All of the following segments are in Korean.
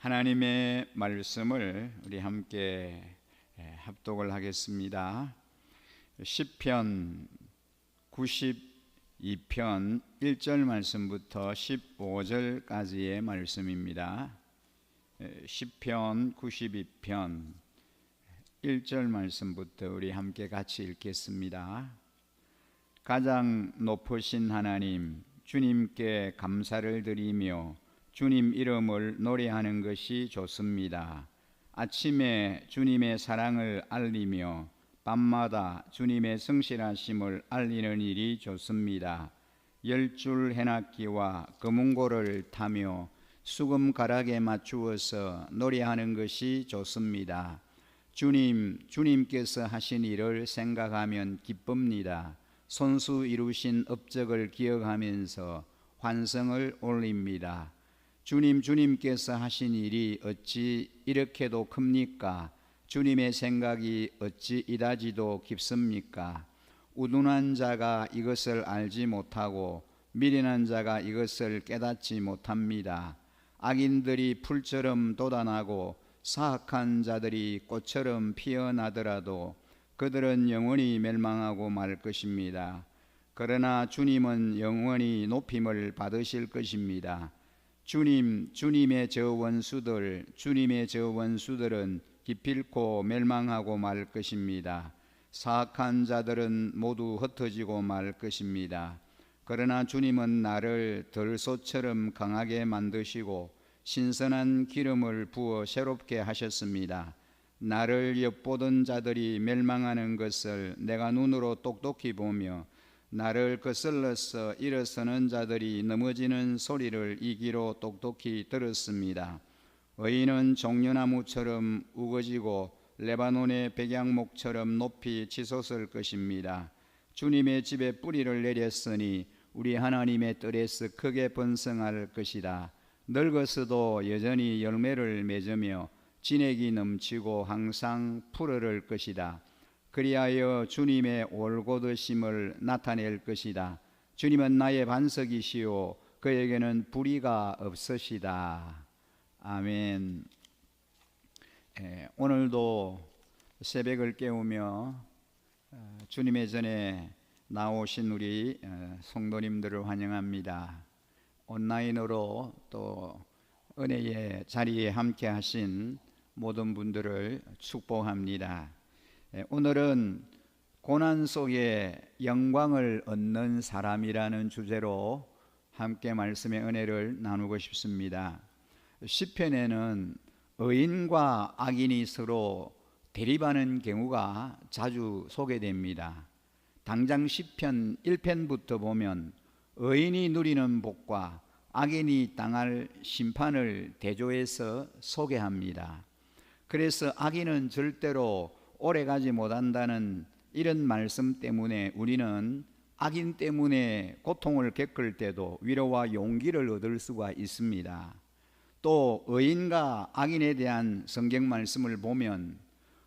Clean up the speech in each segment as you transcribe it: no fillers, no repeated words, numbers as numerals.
하나님의 말씀을 우리 함께 합독을 하겠습니다. 시편 92편 1절 말씀부터 15절까지의 말씀입니다. 시편 92편 1절 말씀부터 우리 함께 같이 읽겠습니다. 가장 높으신 하나님, 주님께 감사를 드리며 주님 이름을 노래하는 것이 좋습니다. 아침에 주님의 사랑을 알리며 밤마다 주님의 성실하심을 알리는 일이 좋습니다. 10줄 해놨기와 금은고를 타며 수금 가락에 맞추어서 노래하는 것이 좋습니다. 주님께서 하신 일을 생각하면 기쁩니다. 손수 이루신 업적을 기억하면서 환성을 올립니다. 주님께서 하신 일이 어찌 이렇게도 큽니까? 주님의 생각이 어찌 이다지도 깊습니까? 우둔한 자가 이것을 알지 못하고 미련한 자가 이것을 깨닫지 못합니다. 악인들이 풀처럼 돋아나고 사악한 자들이 꽃처럼 피어나더라도 그들은 영원히 멸망하고 말 것입니다. 그러나 주님은 영원히 높임을 받으실 것입니다. 주님의 저 원수들은 기필코 멸망하고 말 것입니다. 사악한 자들은 모두 흩어지고 말 것입니다. 그러나 주님은 나를 들소처럼 강하게 만드시고 신선한 기름을 부어 새롭게 하셨습니다. 나를 엿보던 자들이 멸망하는 것을 내가 눈으로 똑똑히 보며 나를 거슬러서 일어서는 자들이 넘어지는 소리를 이 귀로 똑똑히 들었습니다. 의인은 종려나무처럼 우거지고 레바논의 백양목처럼 높이 치솟을 것입니다. 주님의 집에 뿌리를 내렸으니 우리 하나님의 뜰에서 크게 번성할 것이다. 늙어서도 여전히 열매를 맺으며 진액이 넘치고 항상 푸르를 것이다. 그리하여 주님의 올곧으심을 나타낼 것이다. 주님은 나의 반석이시오 그에게는 불의가 없으시다. 아멘. 오늘도 새벽을 깨우며 주님의 전에 나오신 우리 성도님들을 환영합니다. 온라인으로 또 은혜의 자리에 함께 하신 모든 분들을 축복합니다. 오늘은 고난 속에 영광을 얻는 사람이라는 주제로 함께 말씀의 은혜를 나누고 싶습니다. 시편에는 의인과 악인이 서로 대립하는 경우가 자주 소개됩니다. 당장 시편 1편부터 보면 의인이 누리는 복과 악인이 당할 심판을 대조해서 소개합니다. 그래서 악인은 절대로 오래가지 못한다는 이런 말씀 때문에 우리는 악인 때문에 고통을 겪을 때도 위로와 용기를 얻을 수가 있습니다. 또 의인과 악인에 대한 성경 말씀을 보면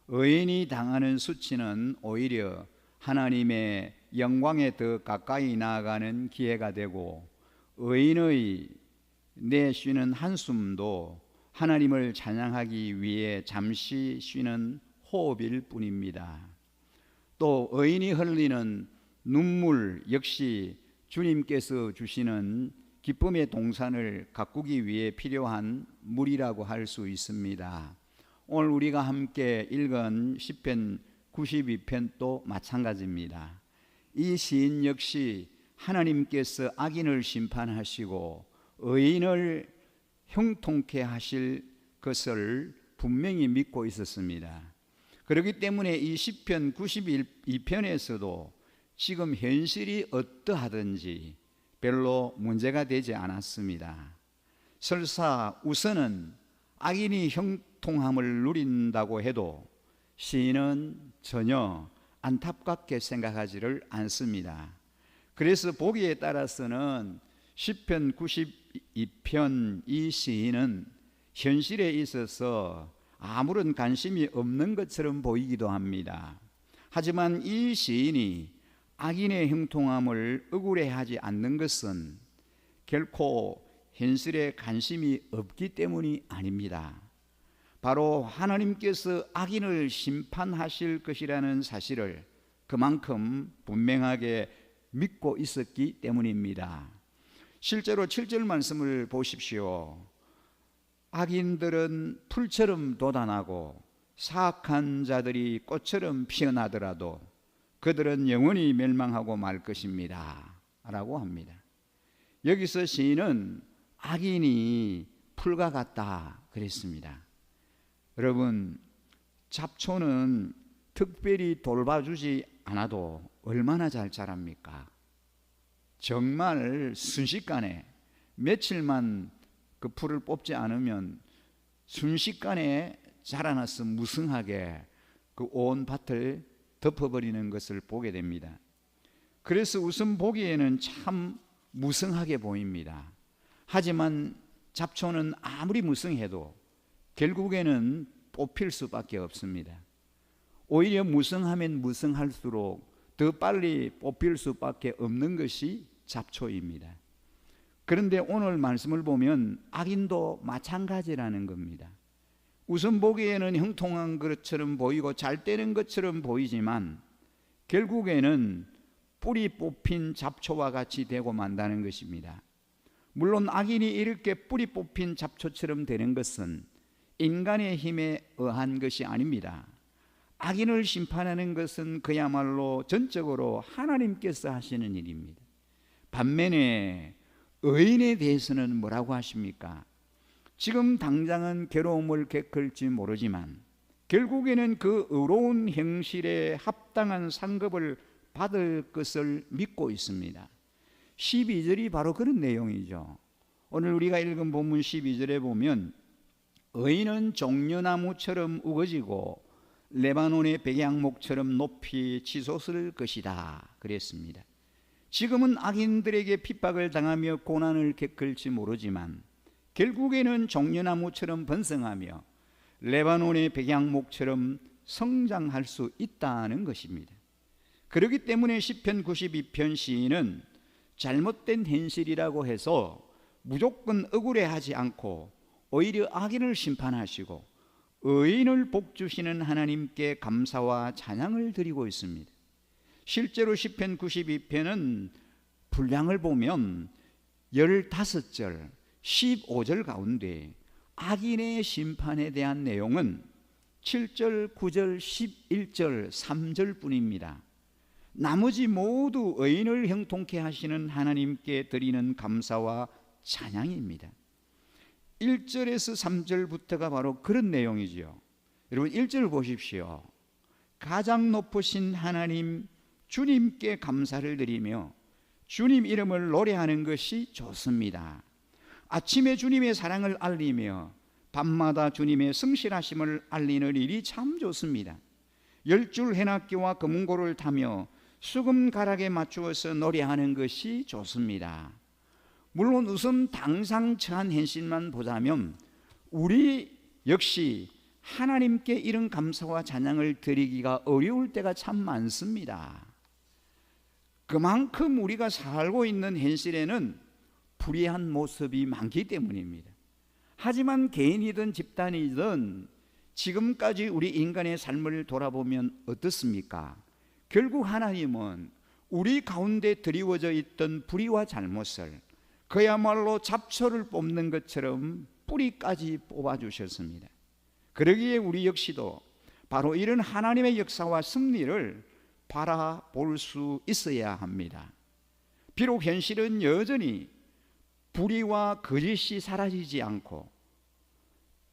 의인이 당하는 수치는 오히려 하나님의 영광에 더 가까이 나아가는 기회가 되고 의인의 내쉬는 한숨도 하나님을 찬양하기 위해 잠시 쉬는 호흡일 뿐입니다. 또 의인이 흘리는 눈물 역시 주님께서 주시는 기쁨의 동산을 가꾸기 위해 필요한 물이라고 할 수 있습니다. 오늘 우리가 함께 읽은 시편 92편도 마찬가지입니다. 이 시인 역시 하나님께서 악인을 심판하시고 의인을 형통케 하실 것을 분명히 믿고 있었습니다. 그렇기 때문에 이 시편 92편에서도 지금 현실이 어떠하든지 별로 문제가 되지 않았습니다. 설사 우선은 악인이 형통함을 누린다고 해도 시인은 전혀 안타깝게 생각하지를 않습니다. 그래서 보기에 따라서는 시편 92편 이 시인은 현실에 있어서 아무런 관심이 없는 것처럼 보이기도 합니다. 하지만 이 시인이 악인의 형통함을 억울해하지 않는 것은 결코 현실에 관심이 없기 때문이 아닙니다. 바로 하나님께서 악인을 심판하실 것이라는 사실을 그만큼 분명하게 믿고 있었기 때문입니다. 실제로 7절 말씀을 보십시오. 악인들은 풀처럼 돋아나고 사악한 자들이 꽃처럼 피어나더라도 그들은 영원히 멸망하고 말 것입니다 라고 합니다. 여기서 시인은 악인이 풀과 같다 그랬습니다. 여러분, 잡초는 특별히 돌봐주지 않아도 얼마나 잘 자랍니까? 정말 순식간에 며칠만 그 풀을 뽑지 않으면 순식간에 자라나서 무성하게 그 온 밭을 덮어버리는 것을 보게 됩니다. 그래서 우선 보기에는 참 무성하게 보입니다. 하지만 잡초는 아무리 무성해도 결국에는 뽑힐 수밖에 없습니다. 오히려 무성하면 무성할수록 더 빨리 뽑힐 수밖에 없는 것이 잡초입니다. 그런데 오늘 말씀을 보면 악인도 마찬가지라는 겁니다. 우선 보기에는 형통한 것처럼 보이고 잘 되는 것처럼 보이지만 결국에는 뿌리 뽑힌 잡초와 같이 되고 만다는 것입니다. 물론 악인이 이렇게 뿌리 뽑힌 잡초처럼 되는 것은 인간의 힘에 의한 것이 아닙니다. 악인을 심판하는 것은 그야말로 전적으로 하나님께서 하시는 일입니다. 반면에 의인에 대해서는 뭐라고 하십니까? 지금 당장은 괴로움을 겪을지 모르지만 결국에는 그 의로운 행실에 합당한 상급을 받을 것을 믿고 있습니다. 12절이 바로 그런 내용이죠. 오늘 우리가 읽은 본문 12절에 보면 의인은 종려나무처럼 우거지고 레바논의 백향목처럼 높이 치솟을 것이다 그랬습니다. 지금은 악인들에게 핍박을 당하며 고난을 겪을지 모르지만 결국에는 종려나무처럼 번성하며 레바논의 백향목처럼 성장할 수 있다는 것입니다. 그렇기 때문에 시편 92편 시인은 잘못된 현실이라고 해서 무조건 억울해하지 않고 오히려 악인을 심판하시고 의인을 복주시는 하나님께 감사와 찬양을 드리고 있습니다. 실제로 시편 92편은 분량을 보면 15절, 15절 가운데 악인의 심판에 대한 내용은 7절, 9절, 11절, 3절 뿐입니다. 나머지 모두 의인을 형통케 하시는 하나님께 드리는 감사와 찬양입니다. 1절에서 3절부터가 바로 그런 내용이죠. 여러분 1절 보십시오. 가장 높으신 하나님 주님께 감사를 드리며 주님 이름을 노래하는 것이 좋습니다. 아침에 주님의 사랑을 알리며 밤마다 주님의 성실하심을 알리는 일이 참 좋습니다. 10줄 해놨기와 금은고를 타며 수금 가락에 맞추어서 노래하는 것이 좋습니다. 물론 우선 당상 처한 현실만 보자면 우리 역시 하나님께 이런 감사와 찬양을 드리기가 어려울 때가 참 많습니다. 그만큼 우리가 살고 있는 현실에는 불의한 모습이 많기 때문입니다. 하지만 개인이든 집단이든 지금까지 우리 인간의 삶을 돌아보면 어떻습니까? 결국 하나님은 우리 가운데 드리워져 있던 불의와 잘못을 그야말로 잡초를 뽑는 것처럼 뿌리까지 뽑아주셨습니다. 그러기에 우리 역시도 바로 이런 하나님의 역사와 승리를 바라볼 수 있어야 합니다. 비록 현실은 여전히 불의와 거짓이 사라지지 않고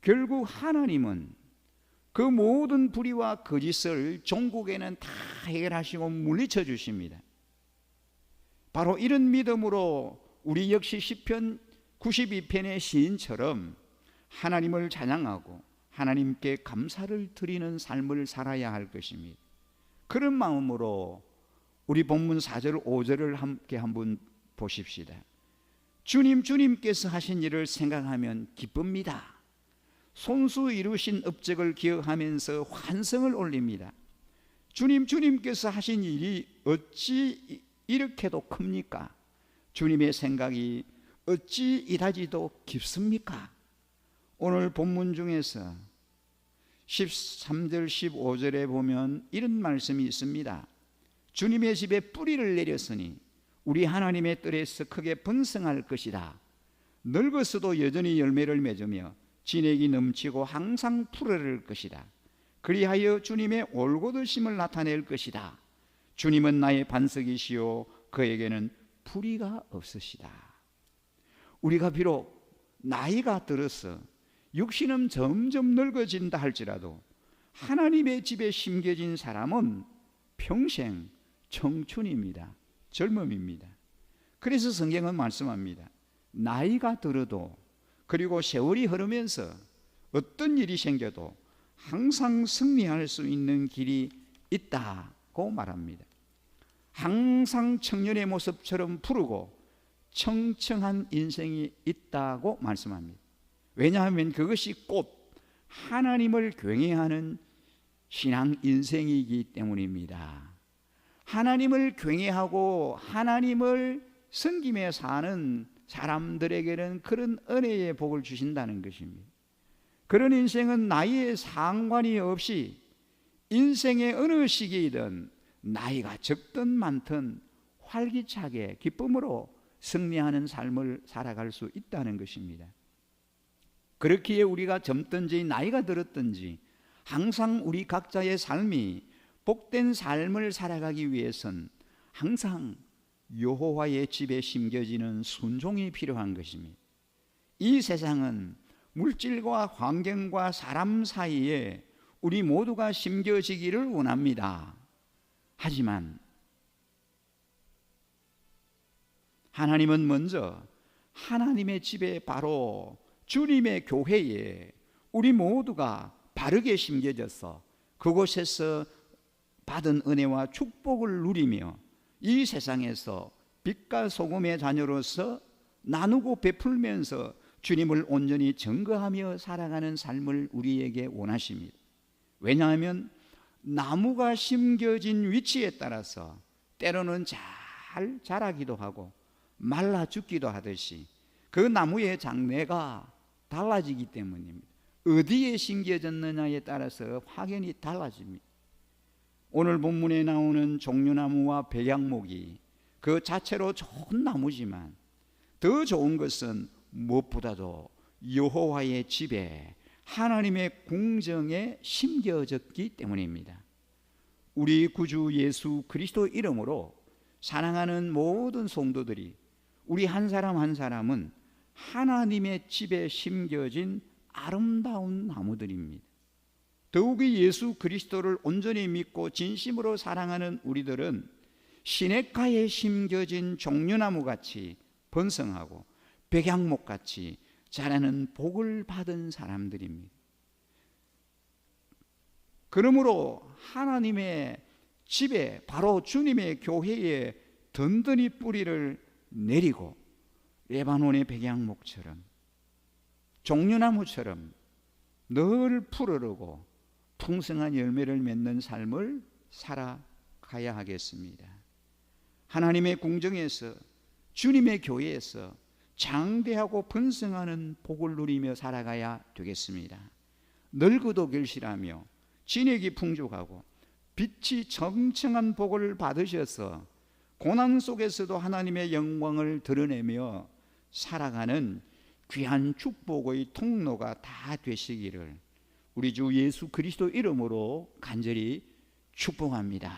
결국 하나님은 그 모든 불의와 거짓을 종국에는 다 해결하시고 물리쳐 주십니다. 바로 이런 믿음으로 우리 역시 시편 92편의 시인처럼 하나님을 찬양하고 하나님께 감사를 드리는 삶을 살아야 할 것입니다. 그런 마음으로 우리 본문 4절 5절을 함께 한번 보십시다. 주님께서 하신 일을 생각하면 기쁩니다. 손수 이루신 업적을 기억하면서 환성을 올립니다. 주님께서 하신 일이 어찌 이렇게도 큽니까? 주님의 생각이 어찌 이다지도 깊습니까? 오늘 본문 중에서 13절 15절에 보면 이런 말씀이 있습니다. 주님의 집에 뿌리를 내렸으니 우리 하나님의 뜰에서 크게 번성할 것이다. 늙어서도 여전히 열매를 맺으며 진액이 넘치고 항상 푸르를 것이다. 그리하여 주님의 올곧으심을 나타낼 것이다. 주님은 나의 반석이시요 그에게는 불의가 없으시다. 우리가 비록 나이가 들어서 육신은 점점 늙어진다 할지라도 하나님의 집에 심겨진 사람은 평생 청춘입니다. 젊음입니다. 그래서 성경은 말씀합니다. 나이가 들어도 그리고 세월이 흐르면서 어떤 일이 생겨도 항상 승리할 수 있는 길이 있다고 말합니다. 항상 청년의 모습처럼 푸르고 청청한 인생이 있다고 말씀합니다. 왜냐하면 그것이 곧 하나님을 경외하는 신앙 인생이기 때문입니다. 하나님을 경외하고 하나님을 섬기며 사는 사람들에게는 그런 은혜의 복을 주신다는 것입니다. 그런 인생은 나이에 상관이 없이 인생의 어느 시기이든 나이가 적든 많든 활기차게 기쁨으로 승리하는 삶을 살아갈 수 있다는 것입니다. 그렇기에 우리가 젊든지 나이가 들었든지 항상 우리 각자의 삶이 복된 삶을 살아가기 위해선 항상 여호와의 집에 심겨지는 순종이 필요한 것입니다. 이 세상은 물질과 환경과 사람 사이에 우리 모두가 심겨지기를 원합니다. 하지만 하나님은 먼저 하나님의 집에 바로 주님의 교회에 우리 모두가 바르게 심겨져서 그곳에서 받은 은혜와 축복을 누리며 이 세상에서 빛과 소금의 자녀로서 나누고 베풀면서 주님을 온전히 증거하며 살아가는 삶을 우리에게 원하십니다. 왜냐하면 나무가 심겨진 위치에 따라서 때로는 잘 자라기도 하고 말라 죽기도 하듯이 그 나무의 장래가 달라지기 때문입니다. 어디에 심겨졌느냐에 따라서 확연히 달라집니다. 오늘 본문에 나오는 종려나무와 백향목이 그 자체로 좋은 나무지만 더 좋은 것은 무엇보다도 여호와의 집에 하나님의 궁정에 심겨졌기 때문입니다. 우리 구주 예수 그리스도 이름으로 사랑하는 모든 성도들이 우리 한 사람 한 사람은 하나님의 집에 심겨진 아름다운 나무들입니다. 더욱이 예수 그리스도를 온전히 믿고 진심으로 사랑하는 우리들은 시냇가에 심겨진 종려나무같이 번성하고 백향목같이 자라는 복을 받은 사람들입니다. 그러므로 하나님의 집에 바로 주님의 교회에 든든히 뿌리를 내리고 레바논의 백향목처럼 종려나무처럼 늘 푸르르고 풍성한 열매를 맺는 삶을 살아가야 하겠습니다. 하나님의 궁정에서 주님의 교회에서 장대하고 번성하는 복을 누리며 살아가야 되겠습니다. 늙어도 결실하며 진액이 풍족하고 빛이 청청한 복을 받으셔서 고난 속에서도 하나님의 영광을 드러내며 살아가는 귀한 축복의 통로가 다 되시기를 우리 주 예수 그리스도 이름으로 간절히 축복합니다.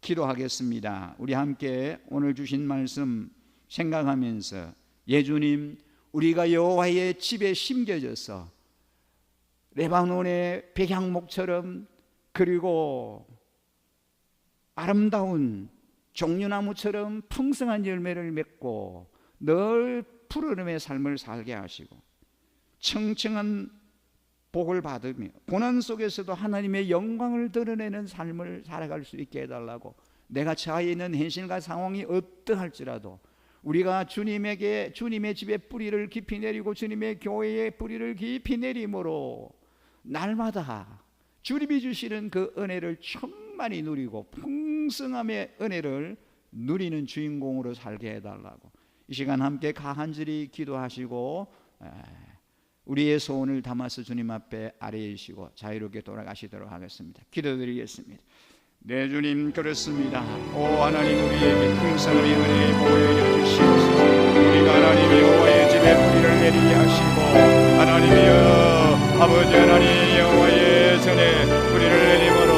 기도하겠습니다. 우리 함께 오늘 주신 말씀 생각하면서 예수님, 우리가 여호와의 집에 심겨져서 레바논의 백향목처럼 그리고 아름다운 종려나무처럼 풍성한 열매를 맺고 늘 푸르름의 삶을 살게 하시고 청청한 복을 받으며 고난 속에서도 하나님의 영광을 드러내는 삶을 살아갈 수 있게 해달라고, 내가 처해 있는 현실과 상황이 어떠할지라도 우리가 주님의 집에 뿌리를 깊이 내리고 주님의 교회에 뿌리를 깊이 내림으로 날마다 주님이 주시는 그 은혜를 충만히 누리고 풍성함의 은혜를 누리는 주인공으로 살게 해달라고, 이 시간 함께 간절히 기도하시고 우리의 소원을 담아서 주님 앞에 아뢰시고 자유롭게 돌아가시도록 하겠습니다. 기도드리겠습니다. 네, 주님, 그렇습니다. 오 하나님, 우리에게 풍성함의 은혜에 보여여 주시옵소서. 우리가 하나님의 여호와의 집에 뿌리를 내리게 하시고, 하나님이여 아버지 하나님 여호와의 전에 뿌리를 내림으로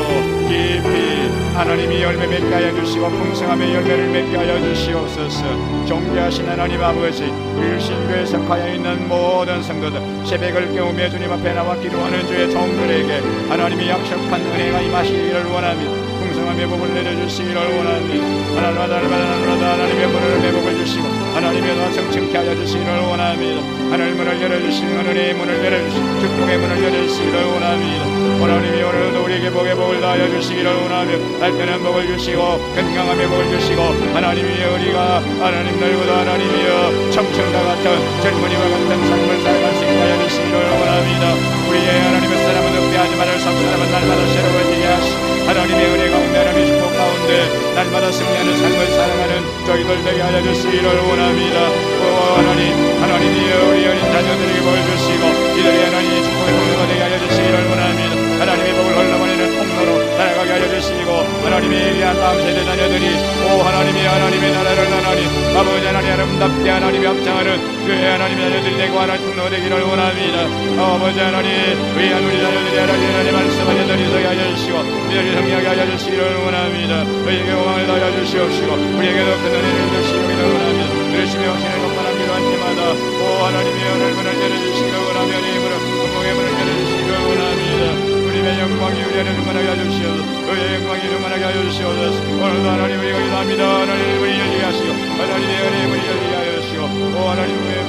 깊이 하나님이 열매 맺게 하여 주시고 풍성함의 열매를 맺게 하여 주시옵소서. 존귀하신 하나님 아버지, 우리 신교에 속하여 있는 모든 성도들 새벽을 깨우며 주님 앞에 나와 기도하는 주의 종들에게 하나님이 약속한 은혜가 임하시기를 원합니다. 풍성함의 복을 내려주시기를 원합니다. 하나님마다 하나님의 문을 내복을 주시고 하나님의 더 성층케 하여 주시기를 원합니다. 하늘 문을 열어주시는 은혜의 문을 열어주시고 축복의 문을 열어주시기를 원합니다. 하나님이 오늘도 우리에게 복의 복을 다하여 주시기를 원하며 날편한 복을 주시고 건강함의 복을 주시고 하나님이 우리가 하나님 날보다 하나님이여 청춘과 같은 젊은이와 같은 삶을 살아갈 수 있게 하여 주시기를 원합니다. 우리의 하나님의 사람은 읍대하지 말을 섭 사람은 날마다 새로워지게 하시고 하나님의 은혜 가운데 하나님의 축복 가운데 날마다 승리하는 삶을 살아가는 저희들 되게 하여 주시기를 원합니다. 오 하나님이여 우리 어린 자녀들에게 복을 주시고 이들이 하나님의 축복의 통로가 되게 하여 주시기를 원합니다. 하나님의 복을 흘러보내는 통로로 살아가게 하여 주시고 하나님의 귀한 다음 세대 자녀들이 오 하나님의 나라를 하나님 아버지 하나님 아름답게 하나님의 합장하는 주의 하나님의 자녀들이 되고 하나님 통로 되기를 원합니다. 아버지 하나님 위한 우리 자녀들이 하나님의 말씀 자녀들이 서게 하여 주시고 이들이 성리하게 하여 주시기를 원합니다. 우리에게 영광을 다하여 주시옵시고 우리에게도 큰 은혜를 주시기를 원합니다. 열심히 오시는 것만한 기도한 때마다 오 하나님의 은혜를 문을 열어주시기를 원하며 힘으로 공공의 문을 열어주시기를 원합니다. 우리의 영광이 우리 안에 충만하게 하여 주시옵소서. 우리의 영광이 충만하게 하여 주시옵소서. 오늘도 하나님 우리가 기도합니다. 하나님 우리 열리게 하시고 하나님의 은혜의 문이 열리게 하여 주시고 오 하나님 우리의